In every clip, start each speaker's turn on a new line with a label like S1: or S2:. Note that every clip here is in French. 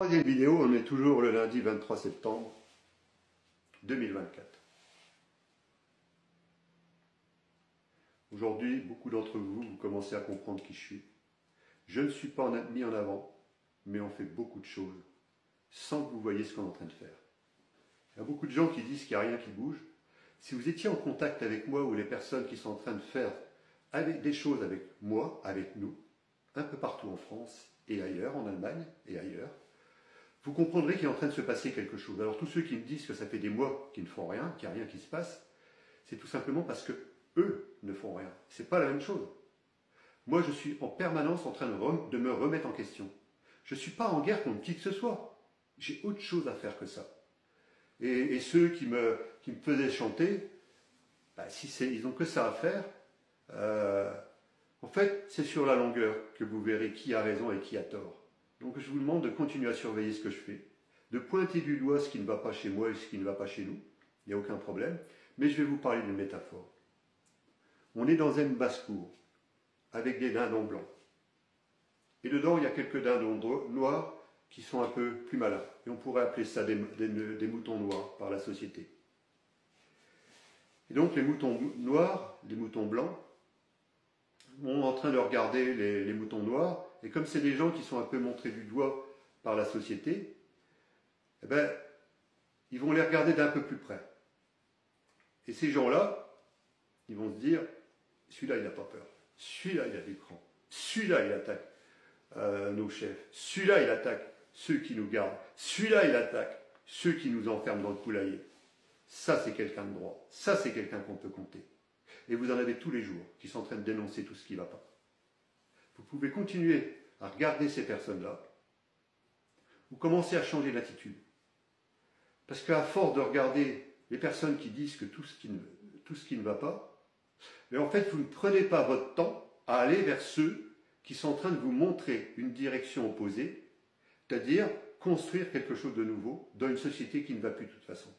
S1: Troisième vidéo, on est toujours le lundi 23 septembre 2024. Aujourd'hui, beaucoup d'entre vous, vous commencez à comprendre qui je suis. Je ne suis pas mis en avant, mais on fait beaucoup de choses sans que vous voyez ce qu'on est en train de faire. Il y a beaucoup de gens qui disent qu'il n'y a rien qui bouge. Si vous étiez en contact avec moi ou les personnes qui sont en train de faire des choses avec moi, avec nous, un peu partout en France et ailleurs, en Allemagne et ailleurs, vous comprendrez qu'il est en train de se passer quelque chose. Alors tous ceux qui me disent que ça fait des mois qu'ils ne font rien, qu'il n'y a rien qui se passe, c'est tout simplement parce que eux ne font rien. Ce n'est pas la même chose. Moi, je suis en permanence en train de me remettre en question. Je ne suis pas en guerre contre qui que ce soit. J'ai autre chose à faire que ça. Et ceux qui me faisaient chanter, ils n'ont que ça à faire. En fait, c'est sur la longueur que vous verrez qui a raison et qui a tort. Donc je vous demande de continuer à surveiller ce que je fais, de pointer du doigt ce qui ne va pas chez moi et ce qui ne va pas chez nous. Il n'y a aucun problème. Mais je vais vous parler d'une métaphore. On est dans une basse-cour, avec des dindons blancs. Et dedans, il y a quelques dindons noirs qui sont un peu plus malins. Et on pourrait appeler ça des moutons noirs par la société. Et donc les moutons noirs, les moutons blancs, sont en train de regarder les moutons noirs. Et comme c'est des gens qui sont un peu montrés du doigt par la société, eh ben, ils vont les regarder d'un peu plus près. Et ces gens-là, ils vont se dire, celui-là, il n'a pas peur. Celui-là, il a du cran. Celui-là, il attaque nos chefs. Celui-là, il attaque ceux qui nous gardent. Celui-là, il attaque ceux qui nous enferment dans le poulailler. Ça, c'est quelqu'un de droit. Ça, c'est quelqu'un qu'on peut compter. Et vous en avez tous les jours qui sont en train de dénoncer tout ce qui ne va pas. Vous pouvez continuer à regarder ces personnes-là. Vous commencez à changer d'attitude. Parce qu'à force de regarder les personnes qui disent que tout ce qui ne va pas, mais en fait, vous ne prenez pas votre temps à aller vers ceux qui sont en train de vous montrer une direction opposée, c'est-à-dire construire quelque chose de nouveau dans une société qui ne va plus de toute façon.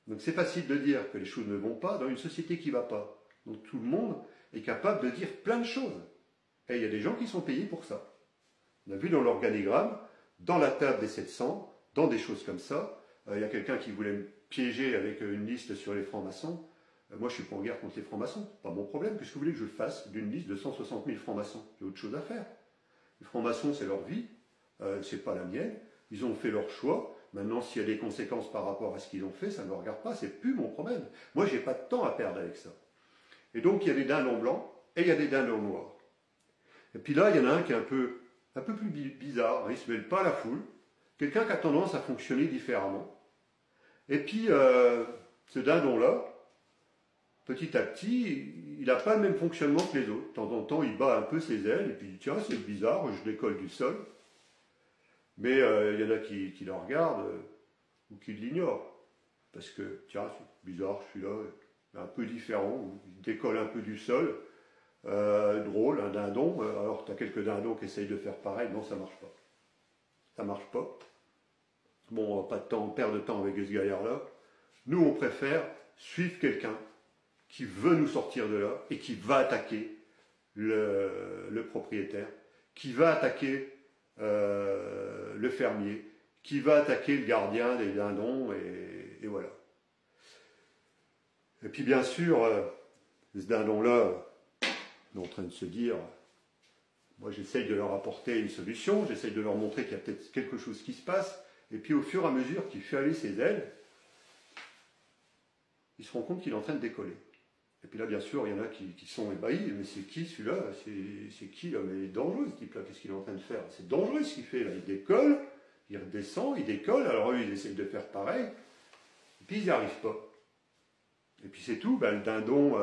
S1: Donc c'est facile de dire que les choses ne vont pas dans une société qui ne va pas. Donc tout le monde est capable de dire plein de choses. Et il y a des gens qui sont payés pour ça. On a vu dans l'organigramme, dans la table des 700, dans des choses comme ça, il y a quelqu'un qui voulait me piéger avec une liste sur les francs-maçons. Moi, je ne suis pas en guerre contre les francs-maçons. Pas mon problème. Qu'est-ce que vous voulez que je fasse d'une liste de 160 000 francs-maçons? J'ai autre chose à faire. Les francs-maçons, c'est leur vie. C'est pas la mienne. Ils ont fait leur choix. Maintenant, s'il y a des conséquences par rapport à ce qu'ils ont fait, ça ne me regarde pas. C'est plus mon problème. Moi, je n'ai pas de temps à perdre avec ça. Et donc, il y a des dindons blancs et il y a des dindons noirs. Et puis là, il y en a un qui est un peu plus bizarre. Il ne se mêle pas à la foule. Quelqu'un qui a tendance à fonctionner différemment. Et puis, ce dindon-là, petit à petit, il n'a pas le même fonctionnement que les autres. De temps en temps, il bat un peu ses ailes, et puis il dit, tiens, c'est bizarre, je décolle du sol. Mais il y en a qui le regardent, ou qui l'ignorent. Parce que, tiens, c'est bizarre, celui-là, il est un peu différent, il décolle un peu du sol. Drôle, un dindon. Alors, tu as quelques dindons qui essayent de faire pareil. Non, ça ne marche pas. Ça ne marche pas. Bon, on va pas perdre de temps avec ce gaillard-là. Nous, on préfère suivre quelqu'un qui veut nous sortir de là et qui va attaquer le propriétaire, qui va attaquer le fermier, qui va attaquer le gardien des dindons, et voilà. Et puis bien sûr, ce dindon-là est en train de se dire, moi j'essaye de leur apporter une solution, j'essaye de leur montrer qu'il y a peut-être quelque chose qui se passe, et puis au fur et à mesure qu'il fait aller ses ailes, il se rend compte qu'il est en train de décoller. Et puis là, bien sûr, il y en a qui sont ébahis. Mais c'est qui celui-là? C'est qui là? Mais il est dangereux ce type-là. Qu'est-ce qu'il est en train de faire? C'est dangereux ce qu'il fait là. Il décolle, il redescend, il décolle. Alors eux, ils essayent de faire pareil. Et puis ils n'y arrivent pas. Et puis c'est tout. Le dindon,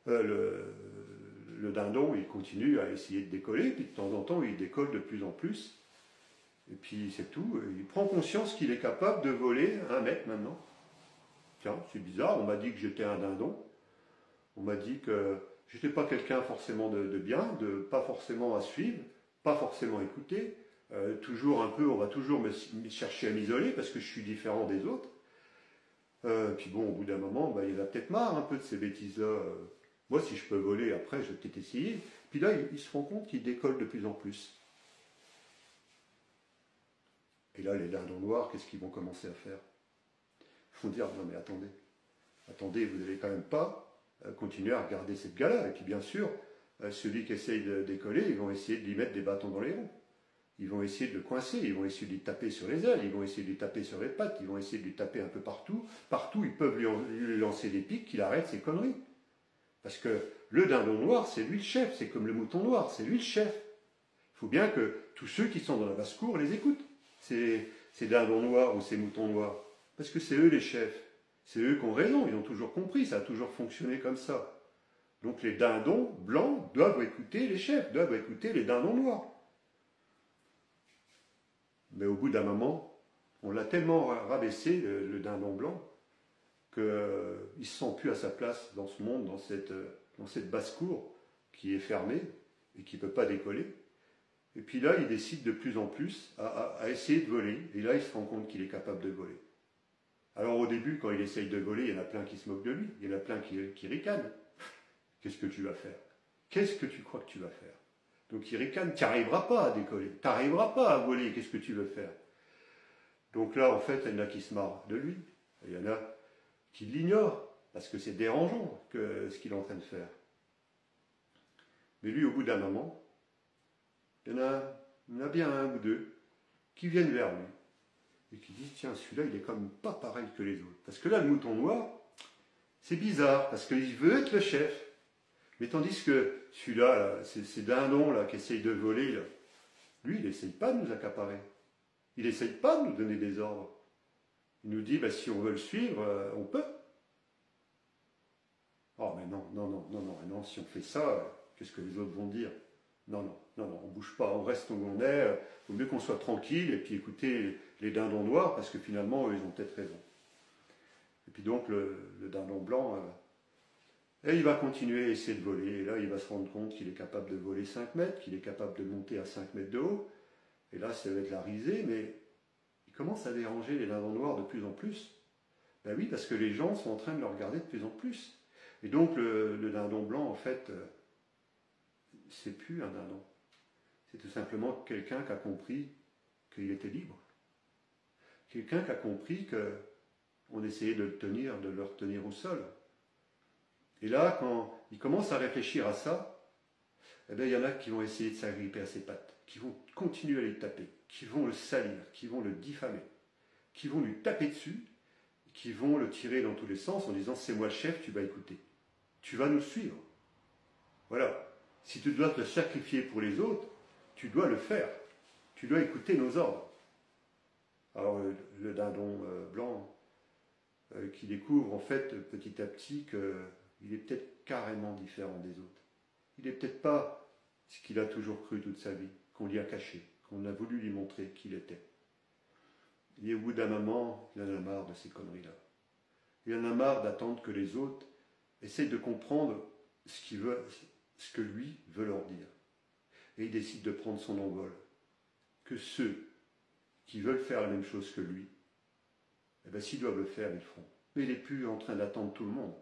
S1: le dindon, il continue à essayer de décoller. Puis de temps en temps, il décolle de plus en plus. Et puis c'est tout. Il prend conscience qu'il est capable de voler 1 mètre maintenant. Tiens, c'est bizarre. On m'a dit que j'étais un dindon. On m'a dit que je n'étais pas quelqu'un forcément de bien, pas forcément à suivre, pas forcément à écouter. Toujours un peu, on va toujours me chercher à m'isoler parce que je suis différent des autres. Puis bon, au bout d'un moment, il y en a peut-être marre un peu de ces bêtises-là. Moi, si je peux voler, après, je vais peut-être essayer. Puis là, il se rend compte qu'il décolle de plus en plus. Et là, les dindons noirs, qu'est-ce qu'ils vont commencer à faire? Ils vont dire, non mais attendez, vous n'allez quand même pas continuer à regarder cette gars-là. Et puis bien sûr, celui qui essaye de décoller, ils vont essayer de lui mettre des bâtons dans les roues. Ils vont essayer de le coincer, ils vont essayer de lui taper sur les ailes, ils vont essayer de lui taper sur les pattes, ils vont essayer de lui taper un peu partout. Partout, ils peuvent lui lancer des pics, qu'il arrête ses conneries. Parce que le dindon noir, c'est lui le chef, c'est comme le mouton noir, c'est lui le chef. Il faut bien que tous ceux qui sont dans la basse-cour les écoutent, ces dindons noirs ou ces moutons noirs. Parce que c'est eux les chefs, c'est eux qui ont raison, ils ont toujours compris, ça a toujours fonctionné comme ça. Donc les dindons blancs doivent écouter les chefs, doivent écouter les dindons noirs. Mais au bout d'un moment, on l'a tellement rabaissé, le dindon blanc, qu'il ne se sent plus à sa place dans ce monde, dans cette basse-cour qui est fermée et qui ne peut pas décoller. Et puis là, il décide de plus en plus à essayer de voler. Et là, il se rend compte qu'il est capable de voler. Alors au début, quand il essaye de voler, il y en a plein qui se moquent de lui, il y en a plein qui ricanent. Qu'est-ce que tu vas faire? Qu'est-ce que tu crois que tu vas faire? Donc il ricane, tu n'arriveras pas à décoller, tu n'arriveras pas à voler, qu'est-ce que tu veux faire? Donc là, en fait, il y en a qui se marrent de lui, il y en a qui l'ignorent, parce que c'est dérangeant ce qu'il est en train de faire. Mais lui, au bout d'un moment, il y en a bien un ou deux qui viennent vers lui et qui disent, tiens, celui-là, il est quand même pas pareil que les autres. Parce que là, le mouton noir, c'est bizarre, parce qu'il veut être le chef. Mais tandis que celui-là, ces dindons qui essayent de voler, là, lui, il n'essaye pas de nous accaparer. Il n'essaye pas de nous donner des ordres. Il nous dit, si on veut le suivre, on peut. Oh, mais non, si on fait ça, qu'est-ce que les autres vont dire? Non, on ne bouge pas, on reste où on est, il vaut mieux qu'on soit tranquille, et puis écoutez les dindons noirs, parce que finalement, eux, ils ont peut-être raison. Et puis donc, le dindon blanc, et il va continuer à essayer de voler, et là, il va se rendre compte qu'il est capable de voler 5 mètres, qu'il est capable de monter à 5 mètres de haut, et là, ça va être la risée, mais il commence à déranger les dindons noirs de plus en plus. Ben oui, parce que les gens sont en train de le regarder de plus en plus. Et donc, le dindon blanc, en fait, c'est plus un dindon. C'est tout simplement quelqu'un qui a compris qu'il était libre. Quelqu'un qui a compris qu'on essayait de le retenir au sol. Et là, quand il commence à réfléchir à ça, eh bien, il y en a qui vont essayer de s'agripper à ses pattes, qui vont continuer à les taper, qui vont le salir, qui vont le diffamer, qui vont lui taper dessus, qui vont le tirer dans tous les sens en disant « c'est moi le chef, tu vas écouter, tu vas nous suivre ». Voilà. Si tu dois te sacrifier pour les autres, tu dois le faire. Tu dois écouter nos ordres. Alors le dindon blanc qui découvre en fait petit à petit qu'il est peut-être carrément différent des autres. Il n'est peut-être pas ce qu'il a toujours cru toute sa vie, qu'on lui a caché, qu'on a voulu lui montrer qui il était. Et au bout d'un moment, il en a marre de ces conneries-là. Il en a marre d'attendre que les autres essayent de comprendre ce que lui veut leur dire. Et il décide de prendre son envol. Que ceux qui veulent faire la même chose que lui, eh bien, s'ils doivent le faire, ils le feront. Mais il n'est plus en train d'attendre tout le monde.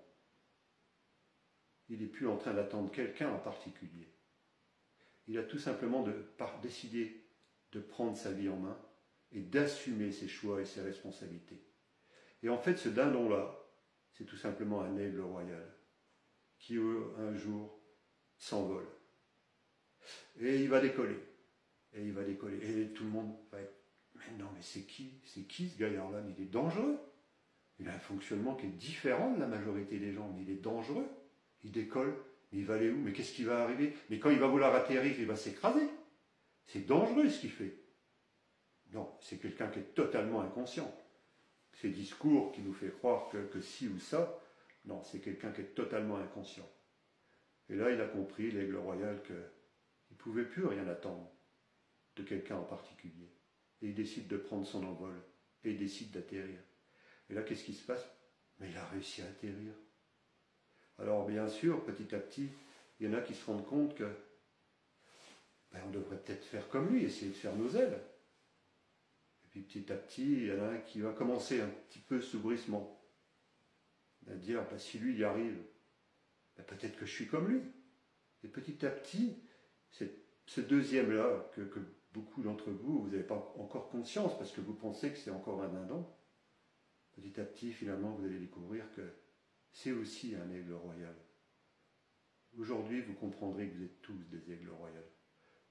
S1: Il n'est plus en train d'attendre quelqu'un en particulier. Il a tout simplement décidé de prendre sa vie en main et d'assumer ses choix et ses responsabilités. Et en fait, ce dindon-là, c'est tout simplement un aigle royal qui, un jour, s'envole. Et il va décoller. Et il va décoller. Et tout le monde va être « Mais non, mais c'est qui ce gaillard-là? Mais il est dangereux. Il a un fonctionnement qui est différent de la majorité des gens, mais il est dangereux. Il décolle, mais il va aller où? Mais qu'est-ce qui va arriver? Mais quand il va vouloir atterrir, il va s'écraser. C'est dangereux ce qu'il fait. » Non, c'est quelqu'un qui est totalement inconscient. Ces discours qui nous fait croire que ci ou ça, non, c'est quelqu'un qui est totalement inconscient. Et là, il a compris, l'aigle royal, qu'il ne pouvait plus rien attendre de quelqu'un en particulier. Et il décide de prendre son envol, et il décide d'atterrir. Et là, qu'est-ce qui se passe? Mais il a réussi à atterrir. Alors, bien sûr, petit à petit, il y en a qui se rendent compte que on devrait peut-être faire comme lui, essayer de faire nos ailes. Et puis petit à petit, il y en a un qui va commencer un petit peu ce bruissement. À dire, si lui y arrive, peut-être que je suis comme lui. Et petit à petit, ce deuxième-là, que beaucoup d'entre vous, vous n'avez pas encore conscience parce que vous pensez que c'est encore un dindon. Petit à petit, finalement, vous allez découvrir que c'est aussi un aigle royal. Aujourd'hui, vous comprendrez que vous êtes tous des aigles royaux.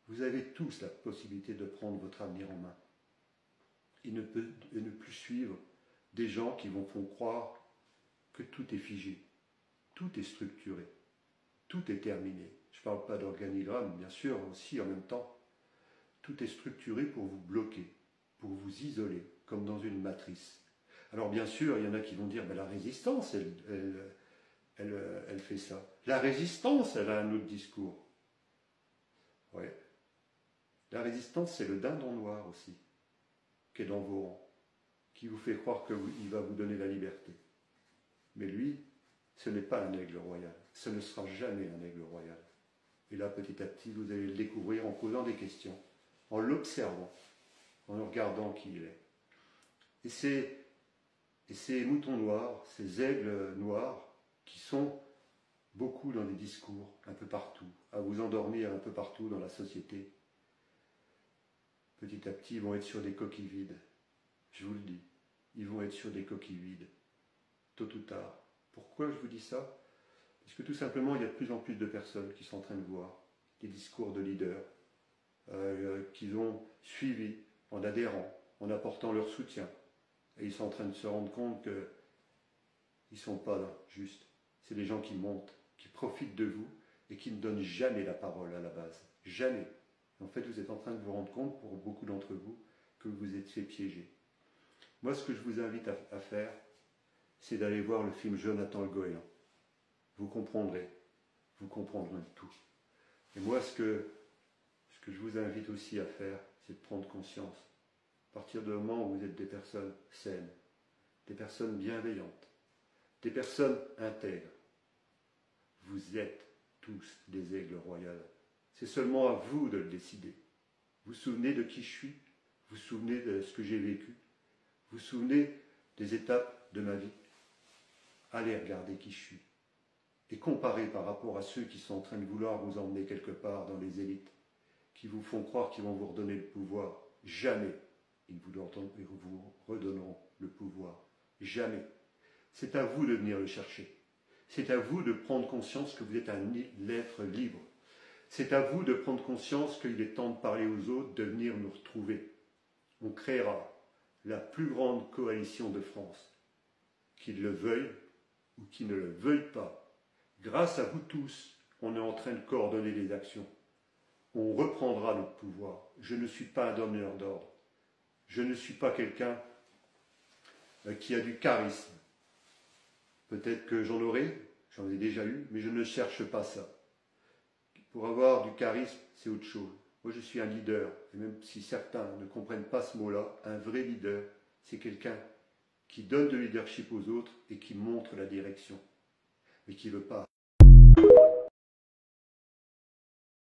S1: Vous avez tous la possibilité de prendre votre avenir en main et ne plus suivre des gens qui vous font croire que tout est figé, tout est structuré, tout est terminé. Je ne parle pas d'organigramme, bien sûr, aussi en même temps. Tout est structuré pour vous bloquer, pour vous isoler, comme dans une matrice. Alors bien sûr, il y en a qui vont dire, ben, la résistance, elle fait ça. La résistance, elle a un autre discours. Ouais. La résistance, c'est le dindon noir aussi, qui est dans vos rangs, qui vous fait croire qu'il va vous donner la liberté. Mais lui, ce n'est pas un aigle royal. Ce ne sera jamais un aigle royal. Et là, petit à petit, vous allez le découvrir en posant des questions, en l'observant, en regardant qui il est. Et ces moutons noirs, ces aigles noirs, qui sont beaucoup dans des discours, un peu partout, à vous endormir un peu partout dans la société, petit à petit, ils vont être sur des coquilles vides. Je vous le dis, ils vont être sur des coquilles vides, tôt ou tard. Pourquoi je vous dis ça? Parce que tout simplement, il y a de plus en plus de personnes qui sont en train de voir des discours de leaders qu'ils ont suivis en adhérant, en apportant leur soutien. Et ils sont en train de se rendre compte qu'ils ne sont pas là, juste. C'est des gens qui montent, qui profitent de vous et qui ne donnent jamais la parole à la base. Jamais. En fait, vous êtes en train de vous rendre compte, pour beaucoup d'entre vous, que vous êtes fait piéger. Moi, ce que je vous invite à faire, c'est d'aller voir le film Jonathan le Goéland. Vous comprendrez tout. Et moi, ce que je vous invite aussi à faire, c'est de prendre conscience. À partir du moment où vous êtes des personnes saines, des personnes bienveillantes, des personnes intègres, vous êtes tous des aigles royales. C'est seulement à vous de le décider. Vous vous souvenez de qui je suis? Vous vous souvenez de ce que j'ai vécu? Vous vous souvenez des étapes de ma vie? Allez regarder qui je suis. Et comparez par rapport à ceux qui sont en train de vouloir vous emmener quelque part dans les élites, qui vous font croire qu'ils vont vous redonner le pouvoir. Jamais ils vous redonneront le pouvoir. Jamais. C'est à vous de venir le chercher. C'est à vous de prendre conscience que vous êtes un être libre. C'est à vous de prendre conscience qu'il est temps de parler aux autres, de venir nous retrouver. On créera la plus grande coalition de France, qu'ils le veuillent ou qu'ils ne le veuillent pas. Grâce à vous tous, on est en train de coordonner les actions. On reprendra notre pouvoir. Je ne suis pas un donneur d'ordre. Je ne suis pas quelqu'un qui a du charisme. Peut-être que j'en ai déjà eu, mais je ne cherche pas ça. Pour avoir du charisme, c'est autre chose. Moi, je suis un leader, et même si certains ne comprennent pas ce mot-là, un vrai leader, c'est quelqu'un qui donne de leadership aux autres et qui montre la direction, mais qui ne veut pas